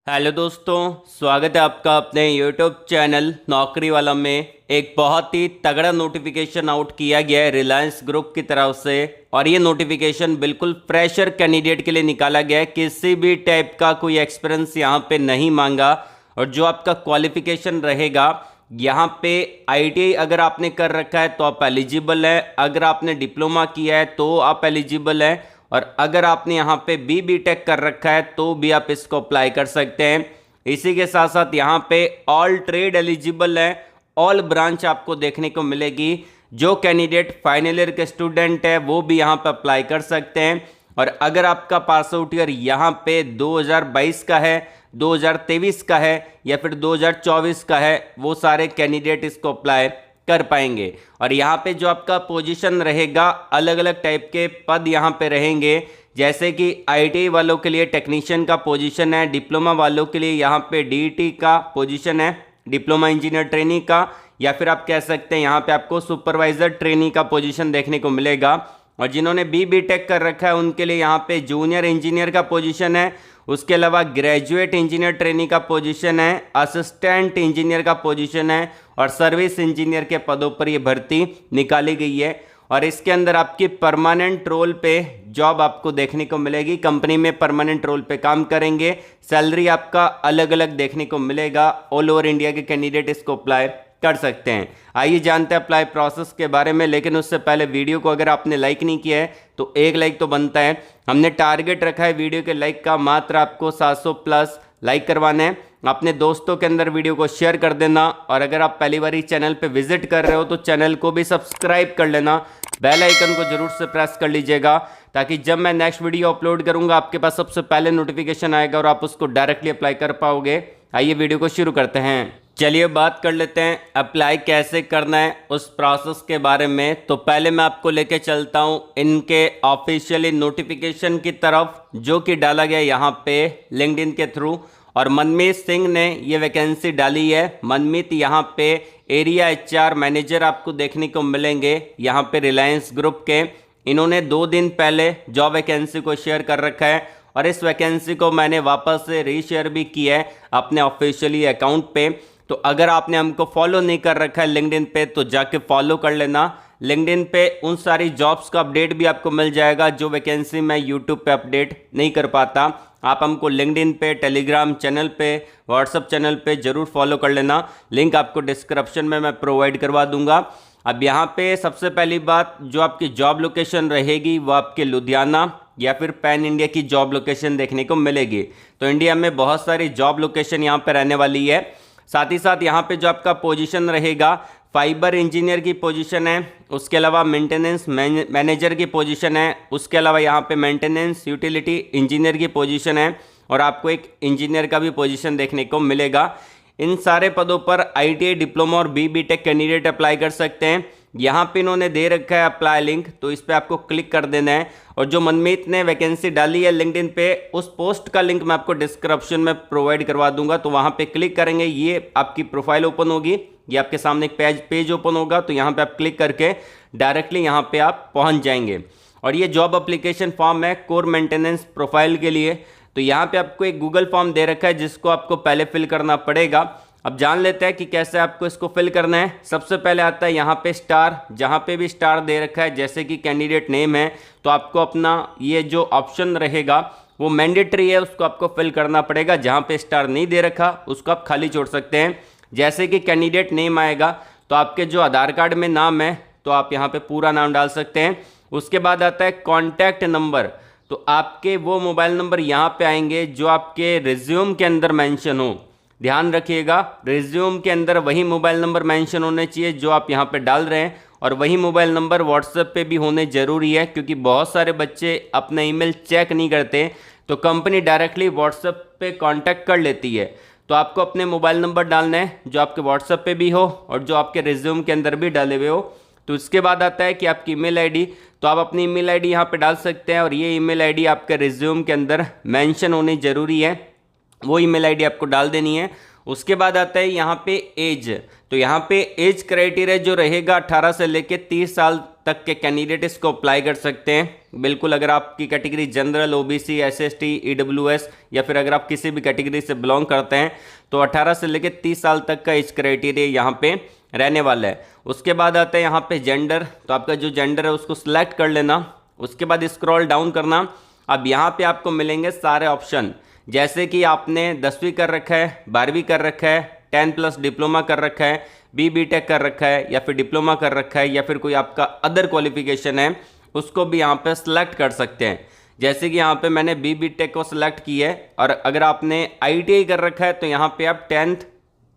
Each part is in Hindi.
हेलो दोस्तों, स्वागत है आपका अपने यूट्यूब चैनल नौकरी वाला में। एक बहुत ही तगड़ा नोटिफिकेशन आउट किया गया है रिलायंस ग्रुप की तरफ से और ये नोटिफिकेशन बिल्कुल फ्रेशर कैंडिडेट के लिए निकाला गया है। किसी भी टाइप का कोई एक्सपीरियंस यहाँ पे नहीं मांगा और जो आपका क्वालिफिकेशन रहेगा यहाँ पे आईटीआई अगर आपने कर रखा है तो आप एलिजिबल है, अगर आपने डिप्लोमा किया है तो आप एलिजिबल है और अगर आपने यहाँ पे बी टेक कर रखा है तो भी आप इसको अप्लाई कर सकते हैं। इसी के साथ साथ यहाँ पे ऑल ट्रेड एलिजिबल है, ऑल ब्रांच आपको देखने को मिलेगी। जो कैंडिडेट फाइनल ईयर के स्टूडेंट है वो भी यहाँ पे अप्लाई कर सकते हैं और अगर आपका पास आउट ईयर यहाँ पे 2022 का है, 2023 का है या फिर 2024 का है, वो सारे कैंडिडेट इसको अप्लाई कर पाएंगे। और यहाँ पे जो आपका पोजीशन रहेगा, अलग अलग टाइप के पद यहाँ पे रहेंगे, जैसे कि आईटीआई वालों के लिए टेक्नीशियन का पोजीशन है, डिप्लोमा वालों के लिए यहाँ पे डीईटी का पोजीशन है, डिप्लोमा इंजीनियर ट्रेनी का, या फिर आप कह सकते हैं यहाँ पे आपको सुपरवाइजर ट्रेनी का पोजीशन देखने को मिलेगा। और जिन्होंने बी टेक कर रखा है उनके लिए यहाँ पे जूनियर इंजीनियर का पोजीशन है, उसके अलावा ग्रेजुएट इंजीनियर ट्रेनी का पोजीशन है, असिस्टेंट इंजीनियर का पोजीशन है और सर्विस इंजीनियर के पदों पर ये भर्ती निकाली गई है। और इसके अंदर आपकी परमानेंट रोल पे जॉब आपको देखने को मिलेगी, कंपनी में परमानेंट रोल पे काम करेंगे। सैलरी आपका अलग अलग देखने को मिलेगा। ऑल ओवर इंडिया के कैंडिडेट इसको अप्लाई कर सकते हैं। आइए जानते हैं अप्लाई प्रोसेस के बारे में, लेकिन उससे पहले वीडियो को अगर आपने लाइक नहीं किया है तो एक लाइक तो बनता है। हमने टारगेट रखा है वीडियो के लाइक का, मात्र आपको 700 प्लस लाइक करवाने हैं। अपने दोस्तों के अंदर वीडियो को शेयर कर देना और अगर आप पहली बार चैनल पे विजिट कर रहे हो तो चैनल को भी सब्सक्राइब कर लेना, बेल आइकन को जरूर से प्रेस कर लीजिएगा ताकि जब मैं नेक्स्ट वीडियो अपलोड करूंगा आपके पास सबसे पहले नोटिफिकेशन आएगा और आप उसको डायरेक्टली अप्लाई कर पाओगे। आइए वीडियो को शुरू करते हैं। चलिए बात कर लेते हैं अप्लाई कैसे करना है उस प्रोसेस के बारे में। तो पहले मैं आपको लेके चलता हूं इनके ऑफिशियली नोटिफिकेशन की तरफ, जो कि डाला गया यहाँ पे लिंक्डइन के थ्रू। और मनमीत सिंह ने ये वैकेंसी डाली है। मनमीत यहाँ पे एरिया एचआर मैनेजर आपको देखने को मिलेंगे यहाँ पे रिलायंस ग्रुप के। इन्होंने 2 दिन पहले जॉब वैकेंसी को शेयर कर रखा है और इस वैकेंसी को मैंने वापस से रीशेयर भी किया है अपने ऑफिशियली अकाउंट पे। तो अगर आपने हमको फॉलो नहीं कर रखा है लिंक्डइन पे तो जाके फॉलो कर लेना। लिंक्डइन पे उन सारी जॉब्स का अपडेट भी आपको मिल जाएगा जो वैकेंसी मैं यूट्यूब पे अपडेट नहीं कर पाता। आप हमको लिंक्डइन पे, टेलीग्राम चैनल पे, व्हाट्सअप चैनल पे जरूर फॉलो कर लेना। लिंक आपको डिस्क्रिप्शन में मैं प्रोवाइड करवा दूंगा। अब यहाँ पे सबसे पहली बात, जो आपकी जॉब लोकेशन रहेगी वो आपके लुधियाना या फिर पैन इंडिया की जॉब लोकेशन देखने को मिलेगी। तो इंडिया में बहुत सारी जॉब लोकेशन यहाँ पे रहने वाली है। साथ ही साथ यहाँ पे जो आपका पोजीशन रहेगा, फाइबर इंजीनियर की पोजीशन है, उसके अलावा मेंटेनेंस मैनेजर की पोजीशन है, उसके अलावा यहाँ पे मेंटेनेंस यूटिलिटी इंजीनियर की पोजीशन है और आपको एक इंजीनियर का भी पोजीशन देखने को मिलेगा। इन सारे पदों पर आईटीआई, डिप्लोमा और बी टेक कैंडिडेट अप्लाई कर सकते हैं। यहाँ पे इन्होंने दे रखा है अप्लाई लिंक, तो इस पर आपको क्लिक कर देना है। और जो मनमीत ने वैकेंसी डाली है लिंक्डइन पे, उस पोस्ट का लिंक मैं आपको डिस्क्रिप्शन में प्रोवाइड करवा दूंगा। तो वहाँ पे क्लिक करेंगे, ये आपकी प्रोफाइल ओपन होगी, ये आपके सामने एक पेज ओपन होगा। तो यहाँ पे आप क्लिक करके डायरेक्टली यहाँ पे आप पहुँच जाएंगे। और ये जॉब अप्लीकेशन फॉर्म है कोर मेंटेनेंस प्रोफाइल के लिए। तो यहाँ पे आपको एक गूगल फॉर्म दे रखा है जिसको आपको पहले फिल करना पड़ेगा। अब जान लेते हैं कि कैसे आपको इसको फिल करना है। सबसे पहले आता है यहाँ पे स्टार, जहाँ पे भी स्टार दे रखा है जैसे कि कैंडिडेट नेम है, तो आपको अपना ये जो ऑप्शन रहेगा वो मैंडेटरी है, उसको आपको फिल करना पड़ेगा। जहाँ पे स्टार नहीं दे रखा उसको आप खाली छोड़ सकते हैं। जैसे कि कैंडिडेट नेम आएगा तो आपके जो आधार कार्ड में नाम है तो आप यहाँ पे पूरा नाम डाल सकते हैं। उसके बाद आता है कॉन्टैक्ट नंबर, तो आपके वो मोबाइल नंबर यहाँ पे आएंगे जो आपके रिज्यूम के अंदर मेंशन हो। ध्यान रखिएगा, रिज्यूम के अंदर वही मोबाइल नंबर मेंशन होने चाहिए जो आप यहाँ पे डाल रहे हैं और वही मोबाइल नंबर व्हाट्सएप पे भी होने ज़रूरी है, क्योंकि बहुत सारे बच्चे अपना ईमेल चेक नहीं करते तो कंपनी डायरेक्टली व्हाट्सएप पे कांटेक्ट कर लेती है। तो आपको अपने मोबाइल नंबर डालना है जो आपके व्हाट्सएप पे भी हो और जो आपके रिज्यूम के अंदर भी डाले हुए हो। तो इसके बाद आता है कि आपकी ईमेल आईडी, तो आप अपनी ईमेल आईडी यहाँ पे डाल सकते हैं और ये ईमेल आईडी आपके रिज्यूम के अंदर मेंशन होनी ज़रूरी है, वो ईमेल आईडी आपको डाल देनी है। उसके बाद आता है यहाँ पे एज। तो यहाँ पे एज क्राइटेरिया जो रहेगा 18 से लेके 30 साल तक के कैंडिडेट इसको अप्लाई कर सकते हैं। बिल्कुल, अगर आपकी category general, OBC, SST, EWS या फिर अगर आप किसी भी कैटेगरी से बिलोंग करते हैं तो 18 से लेके 30 साल तक का एज क्राइटेरिया यहाँ पे रहने वाला है। उसके बाद आता है यहाँ पे जेंडर। तो आपका जो जेंडर है उसको सिलेक्ट कर लेना। उसके बाद स्क्रॉल डाउन करना। अब यहाँ पे आपको मिलेंगे सारे ऑप्शन, जैसे कि आपने 10वीं कर रखा है, 12वीं कर रखा है, 10+ डिप्लोमा कर रखा है, बीटेक कर रखा है या फिर डिप्लोमा कर रखा है या फिर कोई आपका अदर क्वालिफिकेशन है, उसको भी यहाँ पे सिलेक्ट कर सकते हैं। जैसे कि यहाँ पे मैंने बीटेक को सिलेक्ट किया है। और अगर आपने ITI कर रखा है तो यहाँ पे आप 10th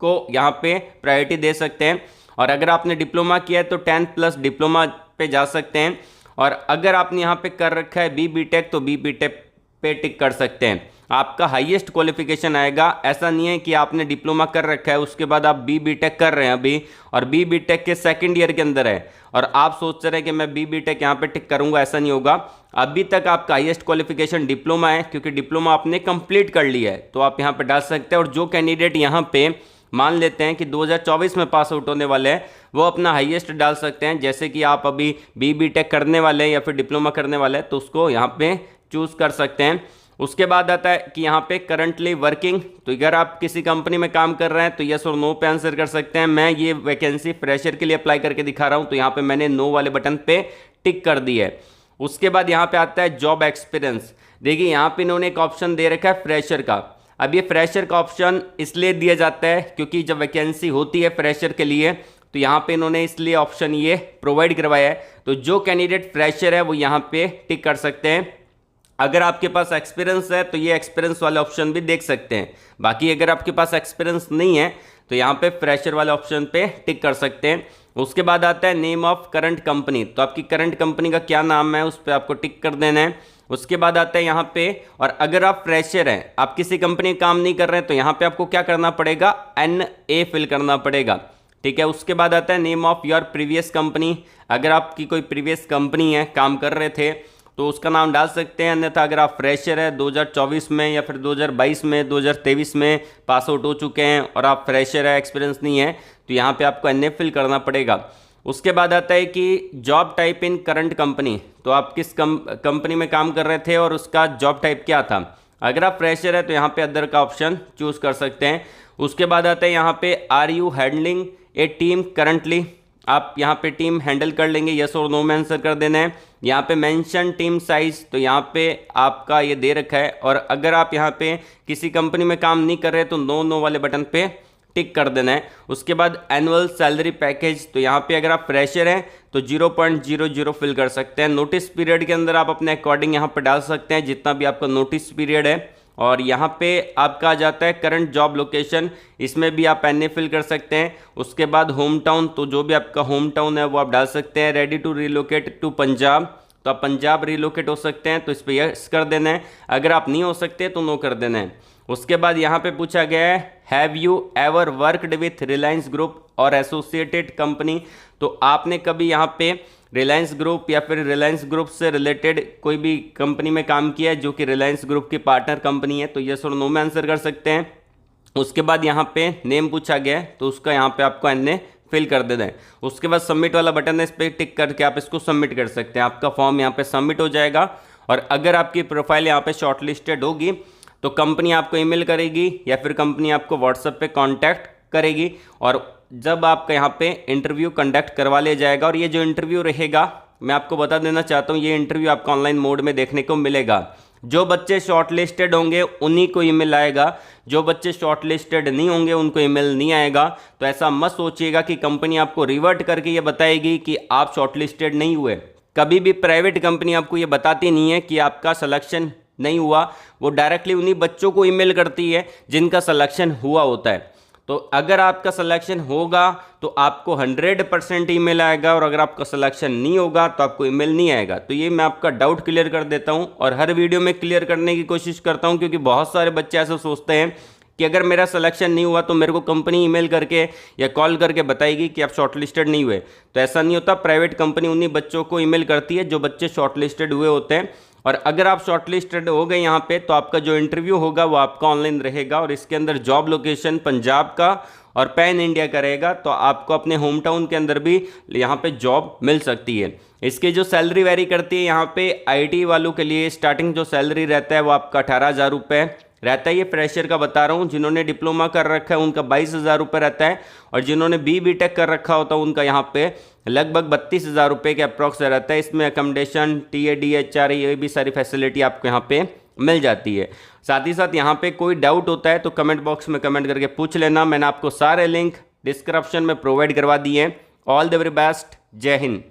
को यहाँ पे प्रायोरिटी दे सकते हैं। और अगर आपने डिप्लोमा किया है तो 10+ डिप्लोमा पे जा सकते हैं। और अगर आपने यहाँ पे कर रखा है बीटेक तो बीटेक पे टिक कर सकते हैं। आपका हाईएस्ट क्वालिफिकेशन आएगा। ऐसा नहीं है कि आपने डिप्लोमा कर रखा है उसके बाद आप बीटेक कर रहे हैं अभी और बीटेक के सेकंड ईयर के अंदर है और आप सोच रहे हैं कि मैं बीटेक यहाँ पे टिक करूँगा, ऐसा नहीं होगा। अभी तक आपका हाईएस्ट क्वालिफिकेशन डिप्लोमा है, क्योंकि डिप्लोमा आपने कंप्लीट कर लिया है तो आप यहाँ पर डाल सकते हैं। और जो कैंडिडेट यहाँ पे मान लेते हैं कि 2024 में पास आउट होने वाले हैं वो अपना हाईएस्ट डाल सकते हैं। जैसे कि आप अभी बीटेक करने वाले हैं या फिर डिप्लोमा करने वाले हैं तो उसको यहाँ पे चूज़ कर सकते हैं। उसके बाद आता है कि यहाँ पे करंटली वर्किंग। तो अगर आप किसी कंपनी में काम कर रहे हैं तो यस और नो पे आंसर कर सकते हैं। मैं ये वैकेंसी फ्रेशर के लिए अप्लाई करके दिखा रहा हूँ तो यहाँ पे मैंने नो वाले बटन पे टिक कर दी है। उसके बाद यहाँ पे आता है जॉब एक्सपीरियंस। देखिए यहाँ पे इन्होंने एक ऑप्शन दे रखा है फ्रेशर का। अब ये फ्रेशर का ऑप्शन इसलिए दिया जाता है क्योंकि जब वैकेंसी होती है फ्रेशर के लिए तो यहाँ पे इन्होंने इसलिए ऑप्शन ये प्रोवाइड करवाया है। तो जो कैंडिडेट फ्रेशर है वो यहाँ पे टिक कर सकते हैं। अगर आपके पास एक्सपीरियंस है तो ये एक्सपीरियंस वाले ऑप्शन भी देख सकते हैं। बाकी अगर आपके पास एक्सपीरियंस नहीं है तो यहाँ पे फ्रेशर वाले ऑप्शन पे टिक कर सकते हैं। उसके बाद आता है नेम ऑफ करंट कंपनी। तो आपकी करंट कंपनी का क्या नाम है उस पर आपको टिक कर देना है। उसके बाद आता है यहाँ पे, और अगर आप फ्रेशर हैं, आप किसी कंपनी में काम नहीं कर रहे हैं तो यहाँ पे आपको क्या करना पड़ेगा, NA फिल करना पड़ेगा। ठीक है। उसके बाद आता है name of your previous company. अगर आपकी कोई प्रीवियस कंपनी है, काम कर रहे थे तो उसका नाम डाल सकते हैं। अन्यथा अगर आप फ्रेशर है 2024 में या फिर 2022 में, 2023 में पास आउट हो चुके हैं और आप फ्रेशर है, एक्सपीरियंस नहीं है तो यहाँ पे आपको NA फिल करना पड़ेगा। उसके बाद आता है कि job type in current company. तो आप किस कंपनी में काम कर रहे थे और उसका जॉब टाइप क्या था। अगर आप फ्रेशर है तो यहाँ पे अदर का ऑप्शन चूज़ कर सकते हैं। उसके बाद आता है यहाँ पे are you handling a team currently. आप यहाँ पे टीम हैंडल कर लेंगे, यस और नो में आंसर कर देना है। यहाँ पे मेंशन टीम साइज, तो यहाँ पे आपका ये दे रखा है। और अगर आप यहाँ पे किसी कंपनी में काम नहीं कर रहे तो नो वाले बटन पे टिक कर देना है। उसके बाद एनुअल सैलरी पैकेज, तो यहाँ पे अगर आप फ्रेशर हैं तो 0.00 फिल कर सकते हैं। नोटिस पीरियड के अंदर आप अपने अकॉर्डिंग यहाँ पे डाल सकते हैं जितना भी आपका नोटिस पीरियड है। और यहाँ पे आपका आ जाता है करंट जॉब लोकेशन, इसमें भी आप NA फिल कर सकते हैं। उसके बाद होम टाउन, तो जो भी आपका होम टाउन है वो आप डाल सकते हैं। Ready to relocate to Punjab, तो आप पंजाब रिलोकेट हो सकते हैं तो इस पर यस कर देना है। अगर आप नहीं हो सकते तो नो कर देना है। उसके बाद यहाँ पे पूछा गया है have you ever worked with Reliance group और एसोसिएटेड कंपनी। तो आपने कभी यहाँ पे रिलायंस ग्रुप या फिर रिलायंस ग्रुप से रिलेटेड कोई भी कंपनी में काम किया है जो कि रिलायंस ग्रुप की पार्टनर कंपनी है, तो यस और नो में आंसर कर सकते हैं। उसके बाद यहाँ पे नेम पूछा गया है तो उसका यहाँ पे आपको NA फिल कर देना है। उसके बाद सबमिट वाला बटन है, इस पर टिक करके आप इसको सबमिट कर सकते हैं। आपका फॉर्म यहाँ पे सबमिट हो जाएगा। और अगर आपकी प्रोफाइल यहाँ पे शॉर्टलिस्टेड होगी तो कंपनी आपको ईमेल करेगी या फिर कंपनी आपको व्हाट्सएप पे कांटेक्ट करेगी और जब आपका यहाँ पे इंटरव्यू कंडक्ट करवा लिया जाएगा। और ये जो इंटरव्यू रहेगा मैं आपको बता देना चाहता हूँ, ये इंटरव्यू आपको ऑनलाइन मोड में देखने को मिलेगा। जो बच्चे शॉर्टलिस्टेड होंगे उन्हीं को ईमेल आएगा, जो बच्चे शॉर्टलिस्टेड नहीं होंगे उनको ईमेल नहीं आएगा। तो ऐसा मत सोचिएगा कि कंपनी आपको रिवर्ट करके ये बताएगी कि आप शॉर्टलिस्टेड नहीं हुए। कभी भी प्राइवेट कंपनी आपको ये बताती नहीं है कि आपका सिलेक्शन नहीं हुआ, वो डायरेक्टली उन्हीं बच्चों को ईमेल करती है जिनका सिलेक्शन हुआ होता है। तो अगर आपका सिलेक्शन होगा तो आपको 100% ईमेल आएगा और अगर आपका सिलेक्शन नहीं होगा तो आपको ईमेल नहीं आएगा। तो ये मैं आपका डाउट क्लियर कर देता हूँ और हर वीडियो में क्लियर करने की कोशिश करता हूँ, क्योंकि बहुत सारे बच्चे ऐसे सोचते हैं कि अगर मेरा सिलेक्शन नहीं हुआ तो मेरे को कंपनी ईमेल करके या कॉल करके बताएगी कि आप शॉर्टलिस्टेड नहीं हुए। तो ऐसा नहीं होता, प्राइवेट कंपनी उन्हीं बच्चों को ईमेल करती है जो बच्चे शॉर्टलिस्टेड हुए होते हैं। और अगर आप शॉर्टलिस्टेड हो गए यहाँ पे तो आपका जो इंटरव्यू होगा वो आपका ऑनलाइन रहेगा और इसके अंदर जॉब लोकेशन पंजाब का और पैन इंडिया का रहेगा, तो आपको अपने होम टाउन के अंदर भी यहाँ पे जॉब मिल सकती है। इसकी जो सैलरी वेरी करती है यहाँ पे आईटी वालों के लिए स्टार्टिंग जो सैलरी रहता है वो आपका 18,000 रुपये रहता है। ये फ्रेशर का बता रहा हूँ, जिन्होंने डिप्लोमा कर रखा है उनका 22,000 रुपये रहता है और जिन्होंने बी.टेक कर रखा होता है उनका यहाँ पे लगभग 32,000 रुपये के अप्रॉक्स रहता है। इसमें अकोमोडेशन, TAD, ये भी सारी फैसिलिटी आपको यहाँ पे मिल जाती है। साथ ही साथ यहाँ पे कोई डाउट होता है तो कमेंट बॉक्स में कमेंट करके पूछ लेना। मैंने आपको सारे लिंक डिस्क्रिप्शन में प्रोवाइड करवा दिए हैं। ऑल द वेरी बेस्ट, जय हिंद।